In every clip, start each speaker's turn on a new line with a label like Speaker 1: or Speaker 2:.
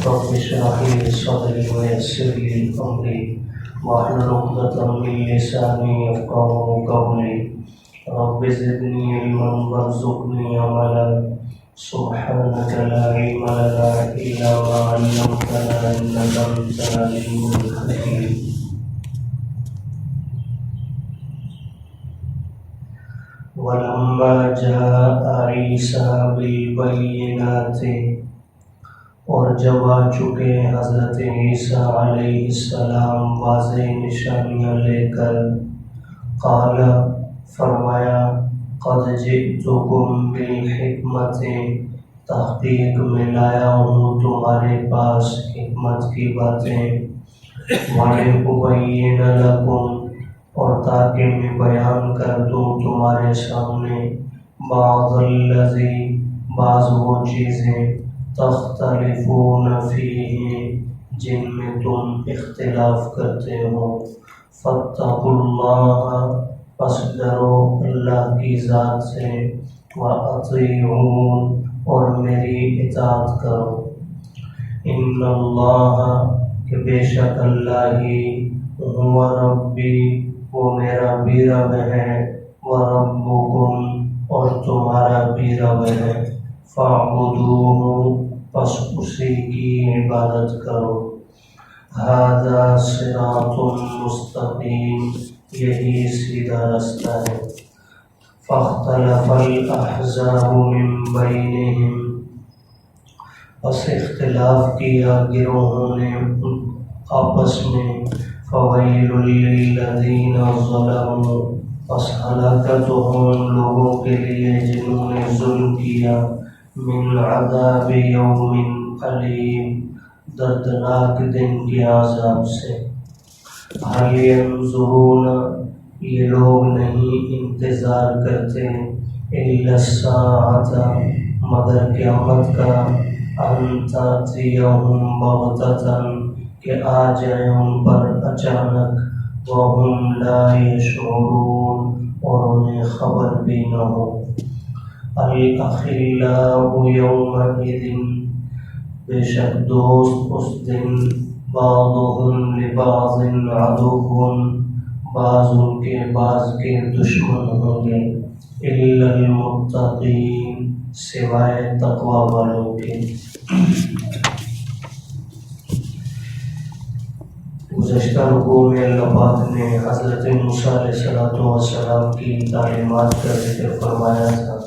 Speaker 1: رب اشرح لي صدري ويسر لي أمري واحلل عقدة من لساني يفقهوا قولي رب زدني علما وارزقني عملا سبحانك لا علم لنا إلا ما علمتنا إنك أنت العليم الحكيم. ولما جاء عیسیٰ بالبینات، اور جب آ چکے حضرت عیسیٰ علیہ السلام واضح نشانیاں لے کر، قال فرمایا قد جئتکم بالحکمت، تحقیق میں لایا ہوں تمہارے پاس حکمت کی باتیں، وَلِأُبَيِّنَ لَكُمْ، اور تاکہ میں بیان کر دوں تمہارے سامنے، بعض الذی، بعض وہ چیزیں، تختلفون فیہ، جن میں تم اختلاف کرتے ہو، فاتقوا اللہ، پس ڈرو اللہ کی ذات سے، وَأَطِیعُونِ، اور میری اطاعت کرو، ان اللہ، کہ بے شک اللہ ہی، هو ربی، وہ میرا بھی رب ہے، وَرَبُّکُمْ، اور تمہارا بھی رب ہے، فَاعْبُدُوهُ، پس اسی کی عبادت کرو، ھذا صراط مستقیم، یہی سیدھا رستہ ہے، فاختلف الاحزاب من بینہم، پس اختلاف کیا گروہوں نے آپس میں، فویل للذین ظلموا، پس ہلاکت ہو ان لوگوں کے لیے جنہوں نے ظلم کیا، من عذاب یوم علیم، دردناک دن کے عذاب سے، هل ینظرون، یہ لوگ نہیں انتظار کرتے، الا الساعۃ، مگر قیامت کا، ان تأتیہم بغتۃ، کہ آ جائے ان پر اچانک، وہم لا یشعرون، اور انہیں خبر بھی نہ ہو، الاخلاء یومئذ، بے شک دوست اس دن، بعضهم لبعض عدو، بعض ان کے بعض کے دشمن ہوں گے، الا المتقین، سوائے تقوی والوں کے۔ گزشتہ رکوع میں اللہ پاک نے حضرت موسیٰ علیہ السلام کی تعلیمات کا ذکر فرمایا تھا۔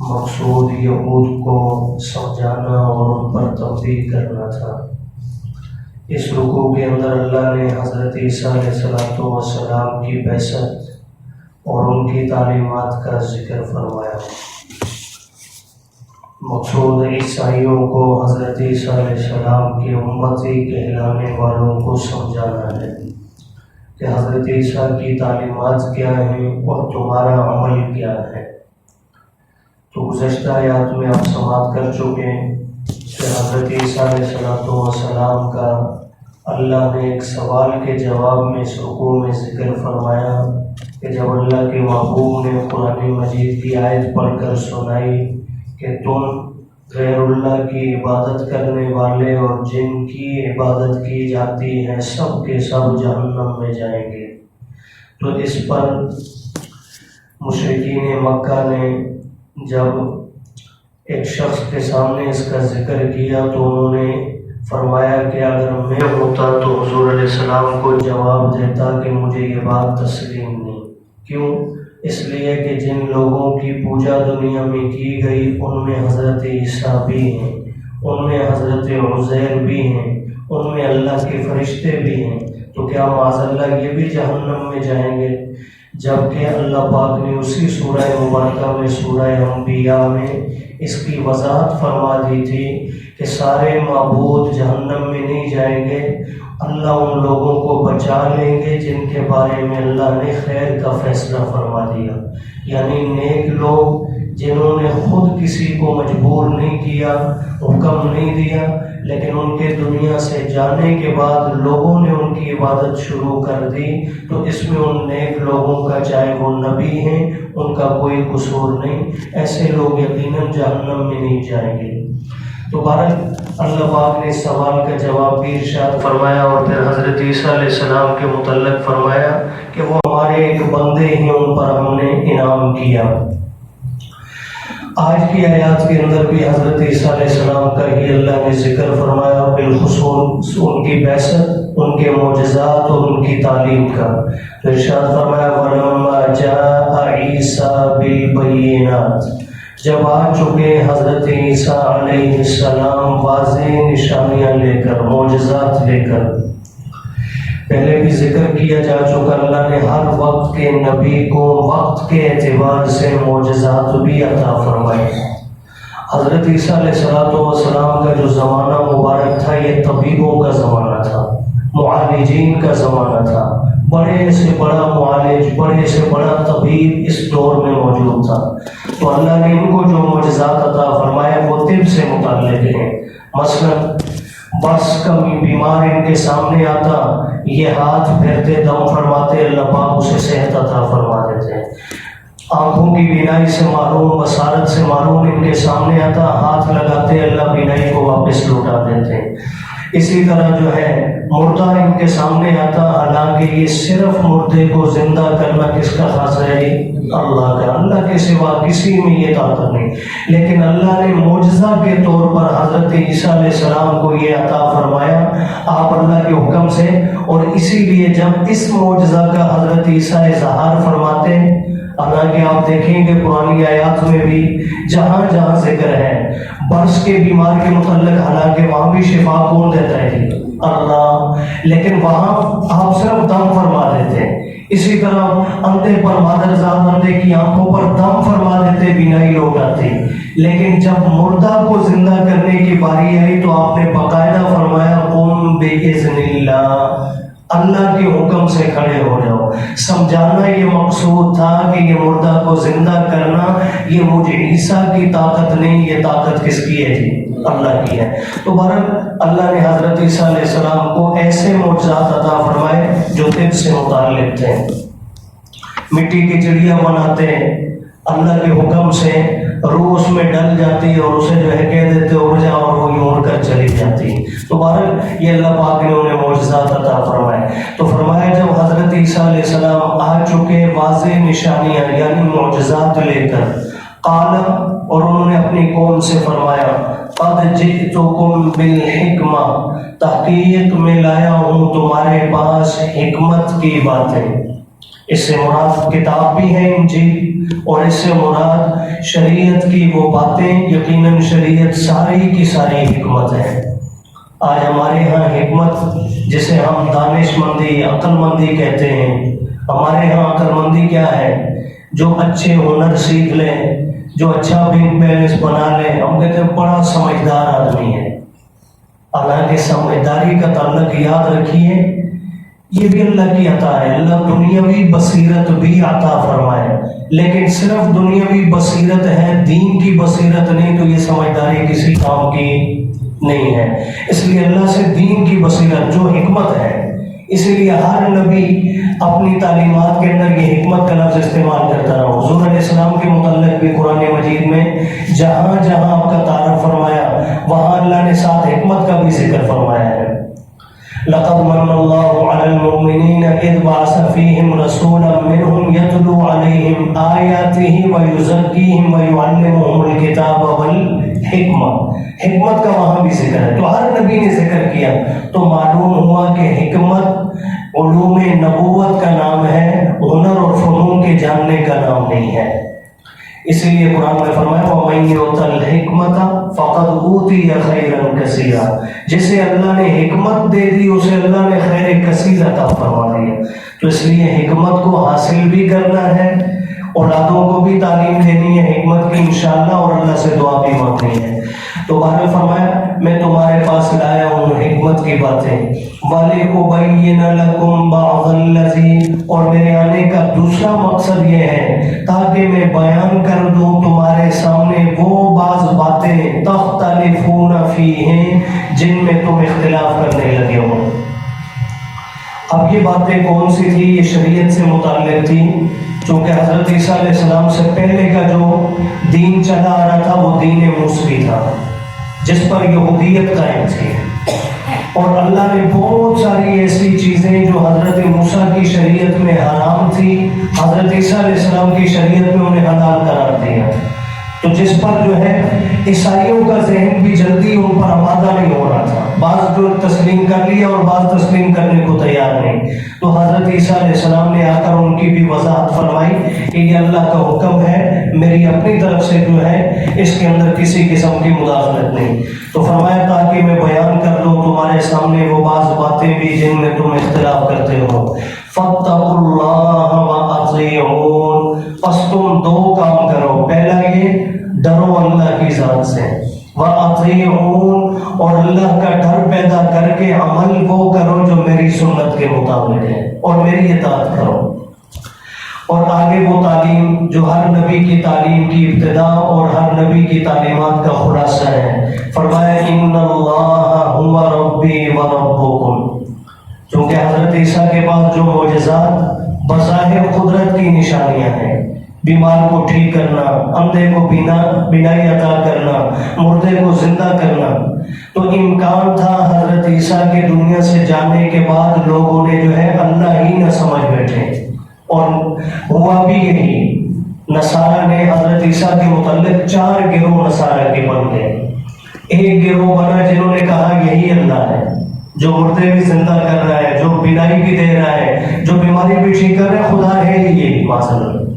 Speaker 1: مقصود یہود کو سمجھانا اور ان پر تنبیہ کرنا تھا۔ اس رکوع کے اندر اللہ نے حضرت عیسیٰ علیہ السلام کی بعثت اور ان کی تعلیمات کا ذکر فرمایا۔ مقصود عیسائیوں کو حضرت عیسیٰ علیہ السلام کی امتی کہلانے والوں کو سمجھانا ہے کہ حضرت عیسیٰ کی تعلیمات کیا ہیں اور تمہارا عمل کیا ہے۔ تو گزشتہ آیات میں آپ سماعت کر چکے کہ حضرت عیسیٰ علیہ السلام کا اللہ نے ایک سوال کے جواب میں اس رکوع میں ذکر فرمایا کہ جب اللہ کے محبوب نے قرآن مجید کی آیت پڑھ کر سنائی کہ تم غیر اللہ کی عبادت کرنے والے اور جن کی عبادت کی جاتی ہے سب کے سب جہنم میں جائیں گے، تو اس پر مشرکین مکہ نے جب ایک شخص کے سامنے اس کا ذکر کیا تو انہوں نے فرمایا کہ اگر میں ہوتا تو حضور علیہ السلام کو جواب دیتا کہ مجھے یہ بات تسلیم نہیں۔ کیوں؟ اس لیے کہ جن لوگوں کی پوجا دنیا میں کی گئی ان میں حضرت عیسیٰ بھی ہیں، ان میں حضرت عزیر بھی ہیں، ان میں اللہ کے فرشتے بھی ہیں، تو کیا معاذ اللہ یہ بھی جہنم میں جائیں گے؟ جبکہ اللہ پاک نے اسی سورہ مبارکہ میں سورہ انبیاء میں اس کی وضاحت فرما دی تھی کہ سارے معبود جہنم میں نہیں جائیں گے، اللہ ان لوگوں کو بچا لیں گے جن کے بارے میں اللہ نے خیر کا فیصلہ فرما دیا، یعنی نیک لوگ جنہوں نے خود کسی کو مجبور نہیں کیا، حکم نہیں دیا، لیکن ان کے دنیا سے جانے کے بعد لوگوں نے ان کی عبادت شروع کر دی، تو اس میں ان نیک لوگوں کا چاہے وہ نبی ہیں ان کا کوئی قصور نہیں، ایسے لوگ یقیناً جہنم میں نہیں جائیں گے۔ تو بہرحال اللہ پاک نے اس سوال کا جواب بھی ارشاد فرمایا، اور پھر حضرت عیسیٰ علیہ السلام کے متعلق فرمایا کہ وہ ہمارے ایک بندے ہیں، ان پر ہم نے انعام کیا۔ آج کی آیات کے اندر بھی حضرت عیسیٰ علیہ السلام کا ہی اللہ نے ذکر فرمایا، بالخصوص ان کی بعثت، ان کے معجزات اور ان کی تعلیم کا۔ تو ارشاد فرمایا وَلَمَّا جَاءَ عِيسَىٰ بِالْبَيِّنَاتِ، جب آ چکے حضرت عیسیٰ علیہ السلام واضح نشانیاں لے کر، معجزات لے کر۔ پہلے بھی ذکر کیا جا چکا، اللہ نے ہر وقت کے نبی کو وقت کے اعتبار سے معجزات بھی عطا فرمائے۔ حضرت عیسیٰ علیہ السلام کا جو زمانہ مبارک تھا، یہ طبیبوں کا زمانہ تھا، معالجین کا زمانہ تھا۔ بڑے سے بڑا معالج، بڑے سے بڑا طبیب اس دور میں موجود تھا۔ تو اللہ نے ان کو جو معجزات عطا فرمایا وہ طب سے متعلق ہیں۔ مثلا برس کا بیمار ان کے سامنے آتا، یہ ہاتھ پھیرتے، دم فرماتے، اللہ پاک اسے صحت عطا فرما دیتے۔ آنکھوں کی بینائی سے معروم، بصارت سے معروم ان کے سامنے آتا، ہاتھ لگاتے، اللہ بینائی کو واپس لوٹا دیتے۔ اسی طرح جو ہے مردہ ان کے سامنے آتا، حالانکہ یہ صرف مردے کو زندہ کرنا کس کا خاص ہے؟ اللہ کا، اللہ کے سوا کسی میں یہ طاقت نہیں۔ لیکن اللہ نے معجزہ کے طور پر حضرت عیسیٰ علیہ السلام کو یہ عطا فرمایا آپ اللہ کے حکم سے، اور اسی لیے جب اس معجزہ کا حضرت عیسیٰ اظہار فرماتے، حالانکہ آپ دیکھیں گے پرانی آیات میں بھی جہاں جہاں ذکر ہے برس کے بیمار کے متعلق، حالانکہ وہاں بھی شفا کون دیتا ہے؟ اللہ، لیکن وہاں آپ صرف دم فرما دیتے ہیں۔ اسی طرح اندھے پر مادرزاد اندھے کی آنکھوں پر دم فرما دیتے، بینائی لوٹ آتی۔ لیکن جب مردہ کو زندہ کرنے کی باری آئی تو آپ نے باقاعدہ فرمایا قم بِإِذْنِ اللَّهِ، اللہ کے حکم سے کھڑے ہو جاؤ۔ سمجھانا یہ مقصود تھا کہ یہ مردہ کو زندہ کرنا یہ مجھ عیسیٰ کی طاقت نہیں، یہ طاقت کس کی ہے جی؟ اللہ کی ہے۔ تو بہرحال اللہ نے حضرت عیسیٰ علیہ السلام کو ایسے معجزات عطا فرمائے جو طب سے متعلق تھے۔ مٹی کی چڑیا بناتے اللہ کے حکم سے، روح اس میں ڈل جاتی اور اسے جو ہے کہہ دیتے اڑ جا، اور وہ یوں اڑ کر چلی جاتی۔ تو بہرحال یہ اللہ پاک نے انہیں معجزات عطا فرمائے۔ تو فرمایا جب حضرت عیسیٰ علیہ السلام آ چکے واضح نشانیاں یعنی معجزات لے کر، قال، اور انہوں نے اپنی قوم سے فرمایا قد جئتکم بالحکمہ، تحقیق میں لایا ہوں تمہارے پاس حکمت کی باتیں۔ اس سے مراد کتاب بھی ہے انجیل، اور اس سے مراد شریعت کی وہ باتیں، یقیناً شریعت ساری کی ساری حکمت ہے۔ آج ہمارے ہاں حکمت جسے ہم دانش مندی، عقل مندی کہتے ہیں، ہمارے ہاں عقل مندی کیا ہے؟ جو اچھے ہنر سیکھ لیں، جو اچھا بینک بیلنس بنا لیں، ہم کہتے ہیں بڑا سمجھدار آدمی ہے۔ حالانکہ سمجھداری کا تعلق یاد رکھیے یہ بھی اللہ کی عطا ہے۔ اللہ دنیاوی بصیرت بھی عطا فرمائے، لیکن صرف دنیاوی بصیرت ہے، دین کی بصیرت نہیں، تو یہ سمجھداری کسی کام کی نہیں ہے۔ اس لیے اللہ سے دین کی بصیرت جو حکمت ہے، اسی لیے ہر نبی اپنی تعلیمات کے اندر یہ حکمت کا لفظ استعمال کرتا رہا۔ حضور علیہ السلام کے متعلق بھی قرآن مجید میں جہاں جہاں آپ کا تعارف فرمایا وہاں اللہ نے ساتھ حکمت کا بھی ذکر فرمایا ہے۔ لقد من اللہ علی المؤمنین اذ بعث فیہم رسولا منہم یتلو علیہم آیاتہ ویزکیہم ویعلمہم الکتاب والحکمہ۔ حکمت کا وہاں بھی ذکر ہے، تو ہر نبی نے ذکر کیا، تو معلوم ہوا کہ حکمت علوم نبوت کا نام ہے، ہنر اور فنون کے جاننے کا نام نہیں ہے۔ اسی لیے قرآن میں فرمایا وَمَن یُؤْتَ الْحِکْمَةَ فَقَدْ أُوتِیَ خَیْرًا کَثِیرًا، جسے اللہ نے حکمت دے دی اسے اللہ نے خیر کثیر عطا فرما دیا۔ تو اس لیے حکمت کو حاصل بھی کرنا ہے، اولادوں کو بھی تعلیم دینی ہے حکمت کی انشاءاللہ، اور اللہ سے دعا بھی مانگنی ہے۔ تو بہرحال فرمایا میں تمہارے پاس لایا ہوں حکمت کی باتیں، وَلِأُبَيِّنَ لَكُمْ بَعْضَ الَّذِي، اور میرے آنے کا دوسرا مقصد یہ ہے تاکہ میں بیان کر دوں تمہارے سامنے وہ بعض باتیں تختلفون فیہم جن میں تم اختلاف کرنے لگے ہو۔ اب یہ باتیں کون سی تھی؟ یہ شریعت سے متعلق تھی، چونکہ حضرت عیسیٰ علیہ السلام سے پہلے کا جو دین چلا آ رہا تھا وہ دین موسوی تھا، جس پر یہودیت قائم تھی، اور اللہ نے بہت ساری ایسی چیزیں جو حضرت موسیٰ کی شریعت میں حرام تھی، حضرت عیسیٰ علیہ السلام کی شریعت میں انہیں حلال قرار دیا، تو جس پر جو ہے عیسائیوں کا ذہن بھی جلدی ان پر آمادہ نہیں ہو رہا تھا، بعض جو تسلیم کر لیا اور بعض تسلیم کرنے کو تیار نہیں، تو حضرت عیسیٰ علیہ السلام نے آ کر ان کی بھی وضاحت فرمائی کہ یہ اللہ کا حکم ہے، میری اپنی طرف سے جو ہے اس کے اندر کسی قسم کی مداخلت نہیں۔ تو فرمایا تاکہ میں بیان کر دوں تمہارے سامنے وہ بعض باتیں بھی جن میں تم اختلاف کرتے ہو۔ فَاتَّقُوا اللَّهَ وَأَطِيعُونِ، پس تم دو کام کرو، پہلا یہ ڈرو اللہ کی ذات سے، وَأَطِيعُونِ، اور اللہ کا ڈر پیدا کر کے عمل وہ کرو جو میری سنت کے مطابق ہے اور میری اطاعت کرو۔ اور آگے وہ تعلیم جو ہر نبی کی تعلیم کی ابتدا اور ہر نبی کی تعلیمات کا خلاصہ ہے، فرمایا ان اللہ هو ربی و ربکم، چونکہ حضرت عیسیٰ کے پاس جو معجزات بظاہر قدرت کی نشانیاں ہیں، بیمار کو ٹھیک کرنا، اندھے کو بینائی عطا کرنا، مردے کو زندہ کرنا، تو امکان تھا حضرت عیسیٰ کے دنیا سے جانے کے بعد لوگوں نے جو ہے اللہ ہی نہ سمجھ بیٹھے، اور ہوا بھی یہی، نصارہ نے حضرت عیسیٰ کے متعلق 4 گروہ نصارہ کے بن گئے۔ ایک گروہ بنا جنہوں نے کہا یہی اللہ ہے جو مردے بھی زندہ کر رہا ہے، جو بینائی بھی دے رہا ہے، جو بیماری بھی ٹھیک کر رہا ہے، خدا ہے ہی یہ معذرت۔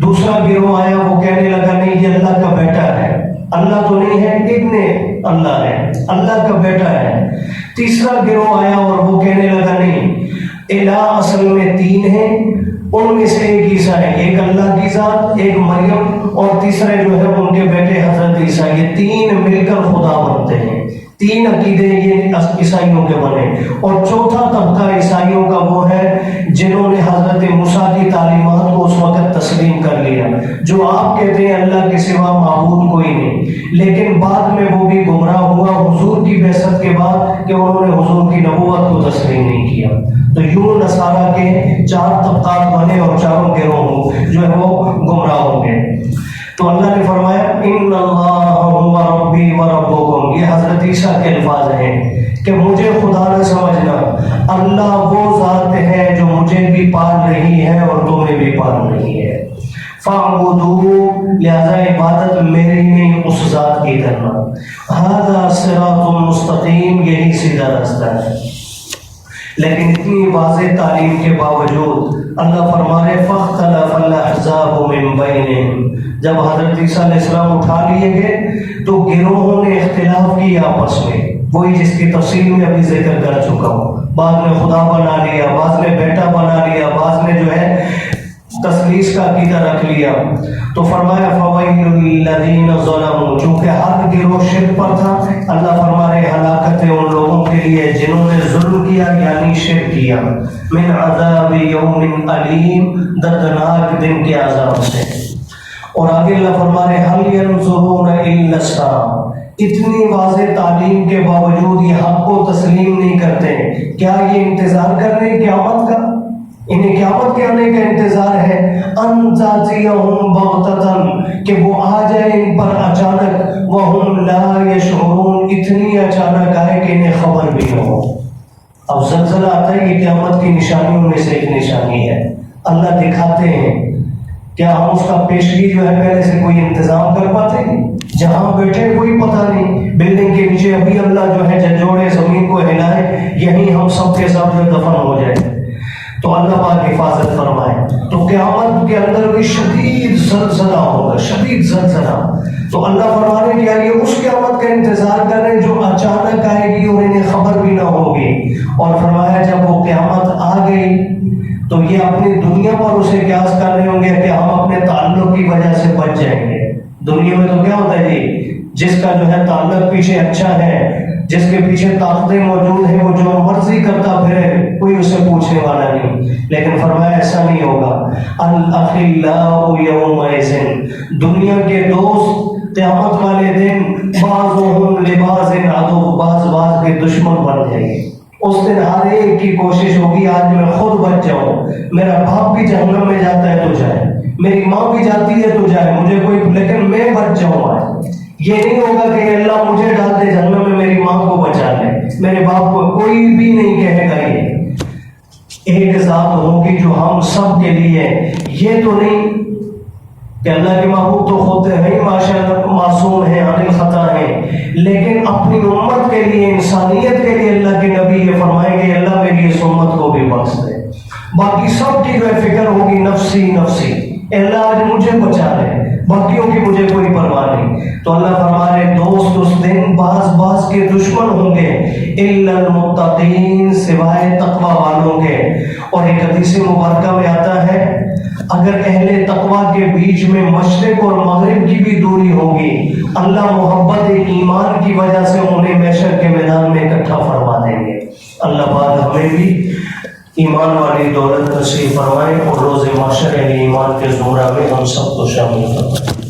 Speaker 1: دوسرا گروہ آیا، وہ کہنے لگا نہیں یہ اللہ کا بیٹا ہے، اللہ تو نہیں ہے، ابن اللہ ہے، اللہ کا بیٹا ہے۔ تیسرا گروہ آیا اور وہ کہنے لگا نہیں، الہ اصل میں 3 ہیں، ان میں سے ایک عیسیٰ ہے، ایک اللہ کی ذات، ایک مریم، اور تیسرے جو ہے ان کے بیٹے حضرت عیسیٰ، یہ 3 مل کر خدا بنتے ہیں۔ 3 عقیدے یہ عیسائیوں کے بنے، اور چوتھا طبقہ عیسائیوں کا وہ ہے جنہوں نے حضرت موسیٰ کی تعلیمات کو اس وقت تسلیم کر لیا، جو آپ کہتے ہیں اللہ کے سوا معبود کوئی نہیں، لیکن بعد میں وہ بھی گمراہ ہوا حضور کی بعثت کے بعد کہ انہوں نے حضور کی نبوت کو تسلیم نہیں کیا۔ تو یوں نصارہ کے 4 طبقات بنے اور چاروں گروہ جو ہے وہ گمراہ ہوں گے۔ تو اللہ نے فرمایا ان اللہ هو ربی و ربکم، یہ حضرت عیسیٰ کے الفاظ ہیں کہ مجھے خدا نہ سمجھنا، اللہ وہ ذات ہے جو مجھے بھی پال رہی ہے اور تمہیں بھی پال رہی ہے، فاعبدوہ، لہذا عبادت میری نہیں اس ذات کی کرنا، ھذا صراط مستقیم، یہی سیدھا راستہ ہے۔ لیکن اتنی واضح تعلیم کے باوجود اللہ فرما رہے فاختلف الاحزاب من بینہم، جب حضرت عیسیٰ علیہ السلام اٹھا لیے گئے تو گروہوں نے اختلاف کیا آپس میں، وہی جس کی تفصیل میں ابھی ذکر کر چکا ہوں، بعض نے خدا بنا لیا، بعض نے بیٹا بنا لیا، بعض نے جو ہے تثلیث کا عقیدہ رکھ لیا۔ تو فرمایا فویل للذین ظلموا، چونکہ ہر گروہ شرک پر تھا، اللہ فرما رہے ہلاکت ہے ان لوگوں کے لیے جنہوں نے ظلم کیا یعنی شرک کیا، من عذاب یوم علیم، دردناک دن کے عذاب سے۔ اور آگے اللہ فرما رہے هل ينظرون الا الساعة، اتنی واضح تعلیم کے باوجود یہ حق کو تسلیم نہیں کرتے، کیا یہ انتظار کر رہے ہیں قیامت کا؟ انہیں قیامت کے آنے کا انتظار ہے، ان تاتیہم بغتۃ، کہ وہ آ جائے ان پر اچانک، وہم لا یشعرون، اتنی اچانک آئے کہ انہیں خبر بھی نہ ہو۔ اب زلزلہ آتا ہے، یہ قیامت کی نشانیوں میں سے ایک نشانی ہے، اللہ دکھاتے ہیں، کیا ہم اس کا پیشگی جو ہے پہلے سے کوئی انتظام کر پاتے ہیں؟ جہاں بیٹھے کوئی پتہ نہیں، بلڈنگ کے نیچے ابھی اللہ جو ہے جھنجھوڑے زمین کو ہلائے، یہیں ہم سب کے سب جو دفن ہو جائے، تو اللہ پاک حفاظت فرمائے۔ تو قیامت کے اندر بھی شدید زلزلہ ہوگا، شدید زلزلہ، تو اللہ فرمانے کیا یہ اس قیامت کا انتظار کر رہے ہیں جو اچانک آئے گی اور انہیں خبر بھی نہ ہوگی۔ اور فرمایا جب وہ قیامت آ گئی تو یہ اپنی دنیا پر اسے قیاس کر رہے ہوں گے کہ ہم اپنے تعلق کی وجہ سے بچ جائیں گے۔ دنیا میں تو کیا ہوتا ہے جی، جس کا جو ہے تعلق پیچھے اچھا ہے، جس کے پیچھے طاقتیں موجود ہیں، وہ جو مرضی کرتا پھرے، کوئی اسے پوچھنے والا نہیں۔ لیکن فرمایا ایسا نہیں ہوگا، الاخلاء یومئذ، دنیا کے دوست قیامت والے دن بعضهم لبعض عدو، بعض کے دشمن بن جائیں گے۔ اس دن ہر ایک کی کوشش ہوگی آج میں خود بچ جاؤں، میرا باپ بھی جہنم میں جاتا ہے تو جائے، میری ماں بھی جاتی ہے تو جائے، مجھے کوئی، لیکن میں بچ جاؤں آج۔ یہ نہیں ہوگا کہ اللہ مجھے ڈال دے جہنم میں، میری ماں کو بچا لے، میرے باپ کو، کوئی بھی نہیں کہے گا یہ ایک ذات ہوگی جو ہم سب کے لیے. یہ تو نہیں کہ اللہ کے محبوب تو خود ہے ہی ماشاءاللہ معصوم ہیں، عن الخطا ہیں، لیکن اپنی امت کے لیے، انسانیت کے لیے اللہ کے نبی یہ فرمائیں گے اللہ میری اس امت کو بھی بخش دے. باقی سب کی جو فکر ہوگی نفسی نفسی، اللہ آج مجھے بچا لے، باقیوں کی مجھے کوئی پرواہ نہیں. تو اللہ فرما رہے دوست اس دن بعض کے دشمن ہوں گے، الا المتقین، سوائے تقوی والوں کے. اور ایک حدیث مبارکہ میں آتا ہے اگر اہل تقوی کے بیچ میں مشرق اور مغرب کی بھی دوری ہوگی، اللہ محبت ایمان کی وجہ سے انہیں محشر کے میدان میں اکٹھا فرما دیں گے. اللہ پاک ہمیں بھی ایمان والی دولت نصیب فرمائے اور روز محشر ایمان کے زمرہ میں ہم سب کو شامل فرمائے.